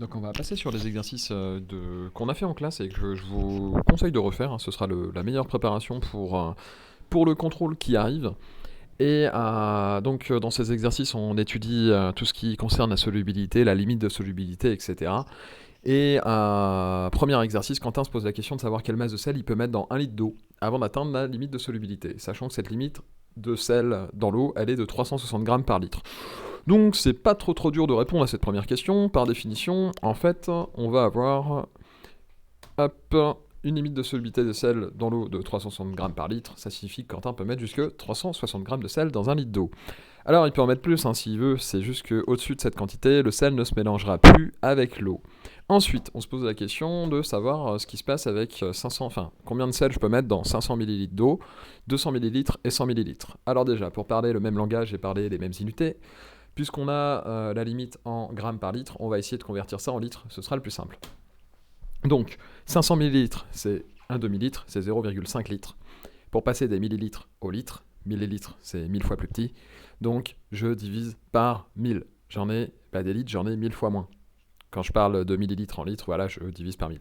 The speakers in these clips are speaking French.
Donc on va passer sur les exercices qu'on a fait en classe et que je vous conseille de refaire, hein. Ce sera la meilleure préparation pour le contrôle qui arrive. Et donc dans ces exercices, on étudie tout ce qui concerne la solubilité, la limite de solubilité, etc. Et premier exercice, Quentin se pose la question de savoir quelle masse de sel il peut mettre dans 1 litre d'eau avant d'atteindre la limite de solubilité, sachant que cette limite de sel dans l'eau, elle est de 360 grammes par litre. Donc c'est pas trop dur de répondre à cette première question. Par définition, en fait, on va avoir hop, une limite de solubilité de sel dans l'eau de 360 grammes par litre. Ça signifie que Quentin peut mettre jusque 360 grammes de sel dans 1 litre d'eau. Alors il peut en mettre plus hein, s'il veut, c'est juste qu'au-dessus de cette quantité, le sel ne se mélangera plus avec l'eau. Ensuite, on se pose la question de savoir ce qui se passe avec combien de sel je peux mettre dans 500 ml d'eau, 200 ml et 100 ml. Alors déjà, pour parler le même langage et parler les mêmes unités, puisqu'on a la limite en grammes par litre, on va essayer de convertir ça en litres, ce sera le plus simple. Donc, 500 ml, c'est un demi-litre, c'est 0,5 litres. Pour passer des millilitres au litre, millilitres, c'est 1000 fois plus petit, donc je divise par 1000. J'en ai pas des litres, j'en ai 1000 fois moins. Quand je parle de millilitres en litres, voilà, je divise par 1000.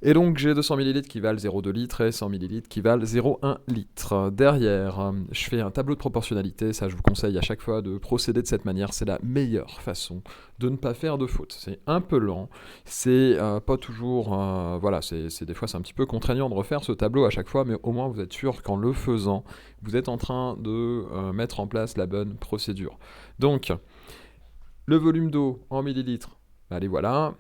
Et donc j'ai 200 ml qui valent 0,2 litres et 100 ml qui valent 0,1 litre. Derrière, je fais un tableau de proportionnalité, ça je vous conseille à chaque fois de procéder de cette manière, c'est la meilleure façon de ne pas faire de faute. C'est un peu lent, c'est pas toujours... voilà, des fois c'est un petit peu contraignant de refaire ce tableau à chaque fois, mais au moins vous êtes sûr qu'en le faisant, vous êtes en train de mettre en place la bonne procédure. Donc, le volume d'eau en millilitres, allez voilà.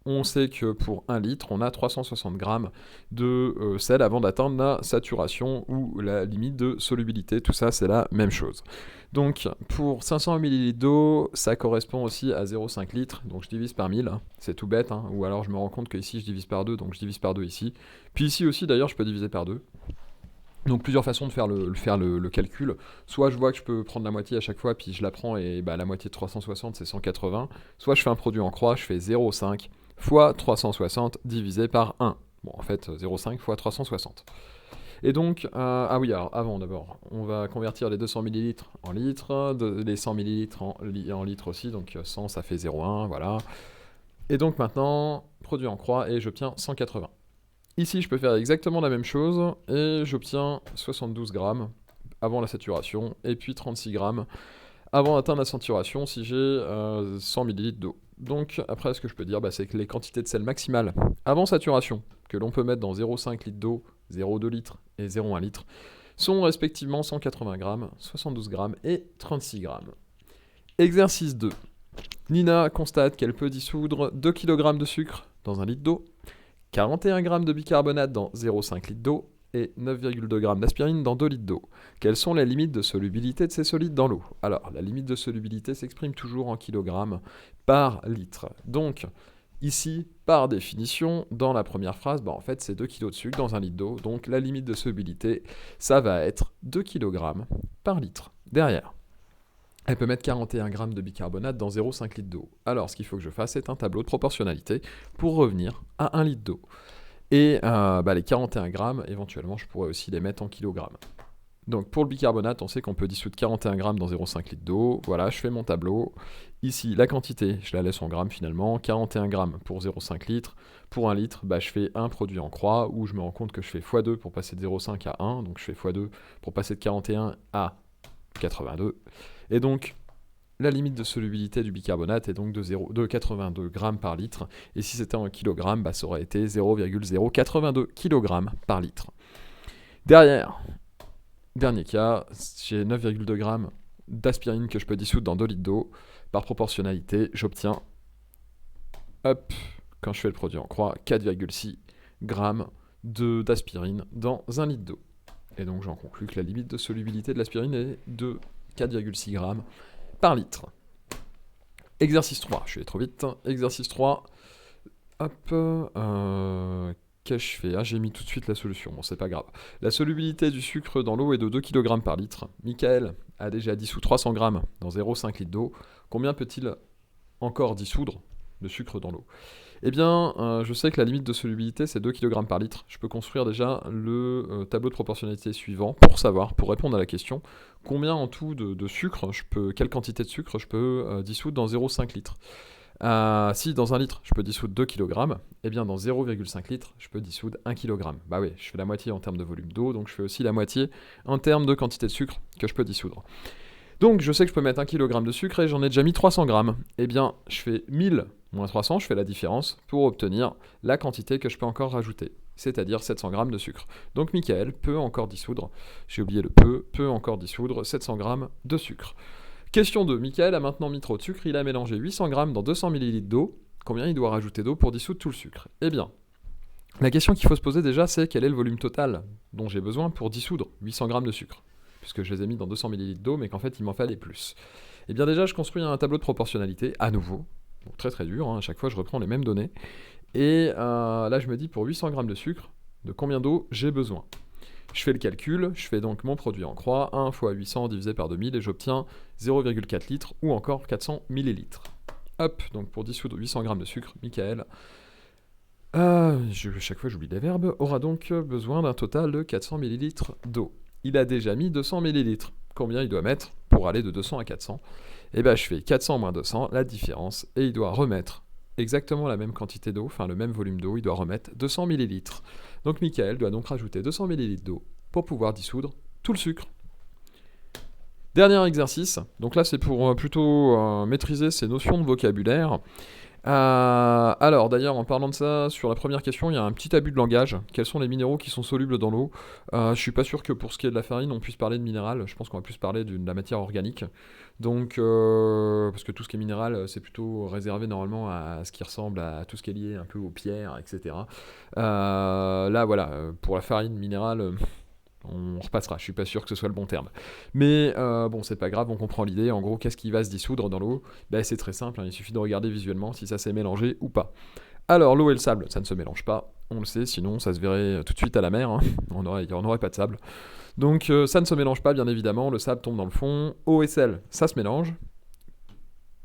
On sait que pour 1 litre, on a 360 grammes de sel avant d'atteindre la saturation ou la limite de solubilité. Tout ça, c'est la même chose. Donc, pour 500 ml d'eau, ça correspond aussi à 0,5 litres. Donc, je divise par 1000. C'est tout bête. Hein. Ou alors, je me rends compte qu'ici, je divise par 2. Donc, je divise par 2 ici. Puis ici aussi, d'ailleurs, je peux diviser par 2. Donc plusieurs façons de faire le calcul. Soit je vois que je peux prendre la moitié à chaque fois, puis je la prends et la moitié de 360 c'est 180. Soit je fais un produit en croix, je fais 0,5 fois 360 divisé par 1. Bon en fait 0,5 fois 360. Et donc, ah oui, alors avant d'abord, on va convertir les 200 ml en litres, les 100 ml en litres aussi, donc 100 ça fait 0,1, voilà. Et donc maintenant, produit en croix et j'obtiens 180. Ici, je peux faire exactement la même chose et j'obtiens 72 grammes avant la saturation et puis 36 grammes avant d'atteindre la saturation si j'ai 100 ml d'eau. Donc après, ce que je peux dire, c'est que les quantités de sel maximales avant saturation que l'on peut mettre dans 0,5 litres d'eau, 0,2 litres et 0,1 litre sont respectivement 180 grammes, 72 grammes et 36 grammes. Exercice 2. Nina constate qu'elle peut dissoudre 2 kg de sucre dans 1 litre d'eau, 41 g de bicarbonate dans 0,5 litres d'eau et 9,2 g d'aspirine dans 2 litres d'eau. Quelles sont les limites de solubilité de ces solides dans l'eau? Alors, la limite de solubilité s'exprime toujours en kilogrammes par litre. Donc, ici, par définition, dans la première phrase, en fait, c'est 2 kg de sucre dans 1 litre d'eau. Donc, la limite de solubilité, ça va être 2 kg par litre. Derrière, elle peut mettre 41 g de bicarbonate dans 0,5 litres d'eau. Alors, ce qu'il faut que je fasse, c'est un tableau de proportionnalité pour revenir à 1 litre d'eau. Et les 41 grammes, éventuellement, je pourrais aussi les mettre en kilogrammes. Donc, pour le bicarbonate, on sait qu'on peut dissoudre 41 grammes dans 0,5 litres d'eau. Voilà, je fais mon tableau. Ici, la quantité, je la laisse en grammes finalement. 41 grammes pour 0,5 litres. Pour 1 litre, je fais un produit en croix où je me rends compte que je fais x2 pour passer de 0,5 à 1. Donc, je fais x2 pour passer de 41 à 82. Et donc, la limite de solubilité du bicarbonate est donc de 82 grammes par litre. Et si c'était en kilogrammes, ça aurait été 0,082 kg par litre. Derrière, dernier cas, j'ai 9,2 grammes d'aspirine que je peux dissoudre dans 2 litres d'eau. Par proportionnalité, j'obtiens, quand je fais le produit en croix, 4,6 grammes d'aspirine dans 1 litre d'eau. Et donc j'en conclus que la limite de solubilité de l'aspirine est de 4,6 grammes par litre. Exercice 3, je suis allé trop vite. Exercice 3, qu'est-ce que je fais? J'ai mis tout de suite la solution, bon c'est pas grave. La solubilité du sucre dans l'eau est de 2 kg par litre. Michael a déjà dissous 300 grammes dans 0,5 litres d'eau. Combien peut-il encore dissoudre de sucre dans l'eau? Eh bien, je sais que la limite de solubilité, c'est 2 kg par litre. Je peux construire déjà le tableau de proportionnalité suivant pour répondre à la question, combien en tout de sucre, quelle quantité de sucre je peux dissoudre dans 0,5 litres. Si dans 1 litre, je peux dissoudre 2 kg, eh bien dans 0,5 litres, je peux dissoudre 1 kg. Bah oui, je fais la moitié en termes de volume d'eau, donc je fais aussi la moitié en termes de quantité de sucre que je peux dissoudre. Donc je sais que je peux mettre 1 kg de sucre et j'en ai déjà mis 300 grammes. Eh bien, je fais 1000 moins 300, je fais la différence pour obtenir la quantité que je peux encore rajouter, c'est-à-dire 700 grammes de sucre. Donc Michael peut encore dissoudre, j'ai oublié le peut encore dissoudre 700 grammes de sucre. Question 2, Michael a maintenant mis trop de sucre, il a mélangé 800 grammes dans 200 ml d'eau. Combien il doit rajouter d'eau pour dissoudre tout le sucre? Eh bien, la question qu'il faut se poser déjà, c'est quel est le volume total dont j'ai besoin pour dissoudre 800 grammes de sucre, puisque je les ai mis dans 200 ml d'eau, mais qu'en fait il m'en fallait plus. Eh bien déjà, je construis un tableau de proportionnalité, à nouveau. Donc, très très dur, hein, à chaque fois je reprends les mêmes données. Et là je me dis pour 800 grammes de sucre, de combien d'eau j'ai besoin? Je fais le calcul, je fais donc mon produit en croix, 1 fois 800 divisé par 2000, et j'obtiens 0,4 litres ou encore 400 millilitres. Hop, donc pour dissoudre 800 grammes de sucre, Michael, chaque fois j'oublie les verbes, aura donc besoin d'un total de 400 millilitres d'eau. Il a déjà mis 200 millilitres. Combien il doit mettre pour aller de 200 à 400? Eh bien je fais 400 moins 200, la différence, et il doit remettre exactement la même quantité d'eau, enfin le même volume d'eau, il doit remettre 200 millilitres. Donc Michael doit donc rajouter 200 millilitres d'eau pour pouvoir dissoudre tout le sucre. Dernier exercice, donc là c'est pour plutôt maîtriser ces notions de vocabulaire. Alors d'ailleurs en parlant de ça, sur la première question, il y a un petit abus de langage. Quels sont les minéraux qui sont solubles dans l'eau? Je suis pas sûr que pour ce qui est de la farine, on puisse parler de minéral. Je pense qu'on va plus parler de la matière organique. Donc, parce que tout ce qui est minéral, c'est plutôt réservé normalement à ce qui ressemble à tout ce qui est lié un peu aux pierres, etc. Là voilà, pour la farine minérale, on repassera, je suis pas sûr que ce soit le bon terme. Mais bon, c'est pas grave, on comprend l'idée. En gros, qu'est-ce qui va se dissoudre dans l'eau? C'est très simple, hein, il suffit de regarder visuellement si ça s'est mélangé ou pas. Alors, l'eau et le sable, ça ne se mélange pas, on le sait, sinon ça se verrait tout de suite à la mer, hein. On n'aurait pas de sable. Donc ça ne se mélange pas, bien évidemment, le sable tombe dans le fond. Eau et sel, ça se mélange.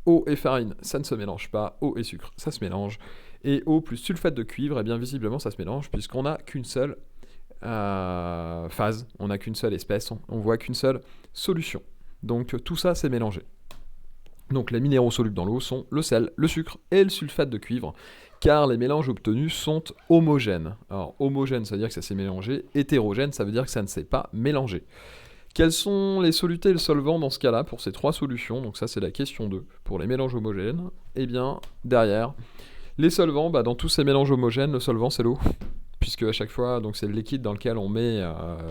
Eau et farine, ça ne se mélange pas. Eau et sucre, ça se mélange. Et eau plus sulfate de cuivre, eh bien visiblement ça se mélange, puisqu'on n'a qu'une seule phase, on n'a qu'une seule espèce, on voit qu'une seule solution. Donc tout ça c'est mélangé. Donc les minéraux solubles dans l'eau sont le sel, le sucre et le sulfate de cuivre, car les mélanges obtenus sont homogènes. Alors homogène, ça veut dire que ça s'est mélangé, hétérogène, ça veut dire que ça ne s'est pas mélangé. Quels sont les solutés et le solvant dans ce cas-là pour ces trois solutions? Donc ça c'est la question 2. Pour les mélanges homogènes, eh bien derrière, les solvants, dans tous ces mélanges homogènes, le solvant c'est l'eau, puisque à chaque fois, donc c'est le liquide dans lequel on met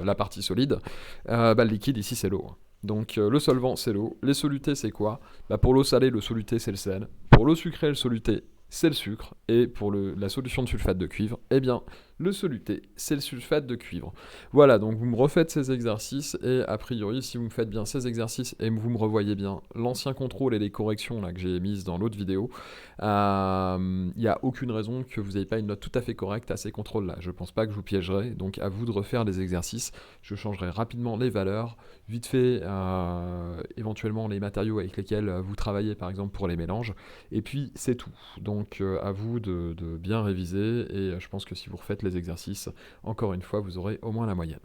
la partie solide. Le liquide ici c'est l'eau. Donc le solvant c'est l'eau. Les solutés c'est quoi? Pour l'eau salée, le soluté c'est le sel. Pour l'eau sucrée, le soluté c'est le sucre. Et pour la solution de sulfate de cuivre, eh bien le soluté c'est le sulfate de cuivre. Voilà, donc vous me refaites ces exercices et a priori si vous me faites bien ces exercices et vous me revoyez bien l'ancien contrôle et les corrections là, que j'ai mises dans l'autre vidéo, il n'y a aucune raison que vous n'ayez pas une note tout à fait correcte à ces contrôles là. Je pense pas que je vous piégerai, donc à vous de refaire les exercices. Je changerai rapidement les valeurs, vite fait éventuellement les matériaux avec lesquels vous travaillez par exemple pour les mélanges, et puis c'est tout. Donc à vous de bien réviser, et je pense que si vous refaites les exercices, encore une fois, vous aurez au moins la moyenne.